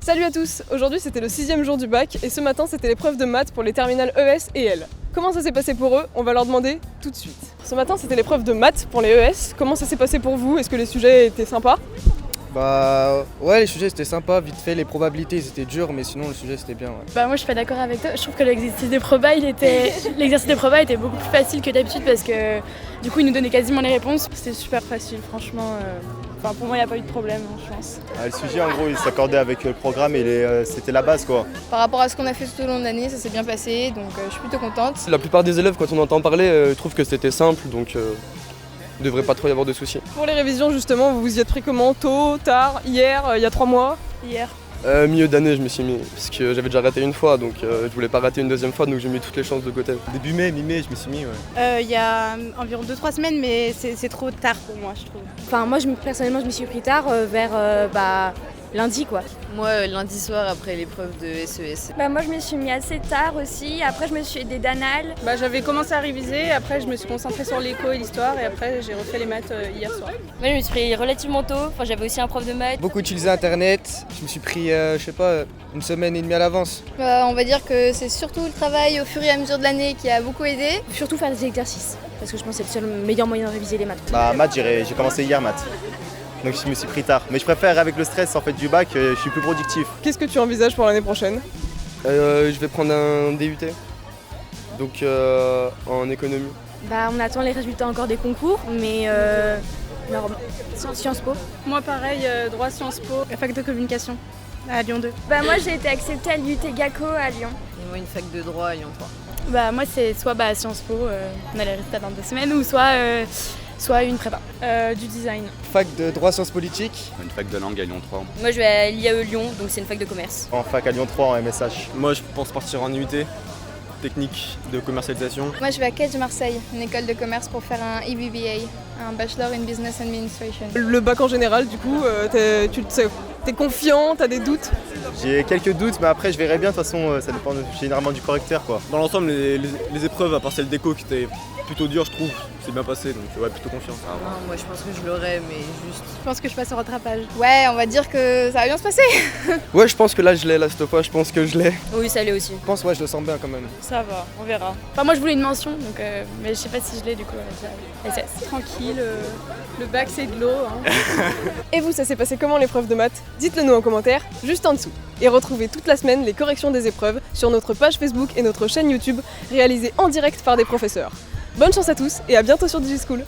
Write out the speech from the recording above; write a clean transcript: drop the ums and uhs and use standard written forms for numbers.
Salut à tous, aujourd'hui c'était le 6e jour du bac et ce matin c'était l'épreuve de maths pour les terminales ES et L. Comment ça s'est passé pour eux? On va leur demander tout de suite. Ce matin c'était l'épreuve de maths pour les ES, comment ça s'est passé pour vous? Est-ce que les sujets étaient sympas? Bah ouais, les sujets c'était sympa, vite fait, les probabilités c'était dur, mais sinon le sujet c'était bien. Ouais. Bah moi je suis pas d'accord avec toi, je trouve que l'exercice des probas était beaucoup plus facile que d'habitude parce que du coup il nous donnait quasiment les réponses. C'était super facile franchement, pour moi il n'y a pas eu de problème je pense. Le sujet en gros il s'accordait avec le programme et c'était la base quoi. Par rapport à ce qu'on a fait tout au long de l'année, ça s'est bien passé donc je suis plutôt contente. La plupart des élèves quand on entend parler trouvent que c'était simple donc il ne devrait pas trop y avoir de soucis. Pour les révisions justement, vous vous y êtes pris comment? Tôt, tard, hier, il y a 3 mois? Hier. Milieu d'année je me suis mis, parce que j'avais déjà raté une fois donc je voulais pas rater une deuxième fois donc j'ai mis toutes les chances de côté. Début mai, mi-mai je me suis mis ouais. Il y a environ 2-3 semaines mais c'est trop tard pour moi je trouve. Enfin moi personnellement je me suis pris tard vers lundi quoi. Moi lundi soir après l'épreuve de SES. Moi je me suis mis assez tard aussi, après je me suis aidée d'Anal. J'avais commencé à réviser, après je me suis concentrée sur l'éco et l'histoire et après j'ai refait les maths hier soir. Moi je me suis pris relativement tôt, j'avais aussi un prof de maths. Beaucoup utilisé internet, je me suis pris une semaine et demie à l'avance. On va dire que c'est surtout le travail au fur et à mesure de l'année qui a beaucoup aidé. Surtout faire des exercices, parce que je pense que c'est le seul meilleur moyen de réviser les maths. Maths j'ai commencé hier maths. Donc je me suis pris tard. Mais je préfère avec le stress en fait du bac, je suis plus productif. Qu'est-ce que tu envisages pour l'année prochaine? Je vais prendre un DUT, donc en économie. On attend les résultats encore des concours, mais Sciences Po. Moi pareil, droit Sciences Po, la fac de communication à Lyon 2. Moi j'ai été acceptée à l'UT GACO à Lyon. Et moi une fac de droit à Lyon 3. Moi c'est soit Sciences Po, on a les résultats dans 2 semaines, ou soit une prépa. Du design. Fac de droit sciences politiques. Une fac de langue à Lyon 3. Moi je vais à l'IAE Lyon, donc c'est une fac de commerce. En fac à Lyon 3 en MSH. Moi je pense partir en UT, technique de commercialisation. Moi je vais à Kedge Marseille, une école de commerce pour faire un EBBA, un Bachelor in Business Administration. Le bac en général du coup, t'es confiant, t'as des doutes? J'ai quelques doutes mais après je verrai bien, de toute façon ça dépend généralement du correcteur quoi. Dans l'ensemble les épreuves à part celle d'éco qui était plutôt dure je trouve, c'est bien passé donc ouais plutôt confiance. Moi je pense que je l'aurai mais juste... Je pense que je passe au rattrapage. Ouais on va dire que ça va bien se passer. Ouais je pense que là je l'ai, là cette fois je pense que je l'ai. Oui ça l'est aussi. Je pense je le sens bien quand même. Ça va, on verra. Moi je voulais une mention, donc, mais je sais pas si je l'ai du coup. SS. Tranquille, le bac c'est de l'eau. Et vous, ça s'est passé comment l'épreuve de maths? Dites-le nous en commentaire, juste en dessous. Et retrouvez toute la semaine les corrections des épreuves sur notre page Facebook et notre chaîne YouTube, réalisées en direct par des professeurs. Bonne chance à tous et à bientôt sur DigiSchool.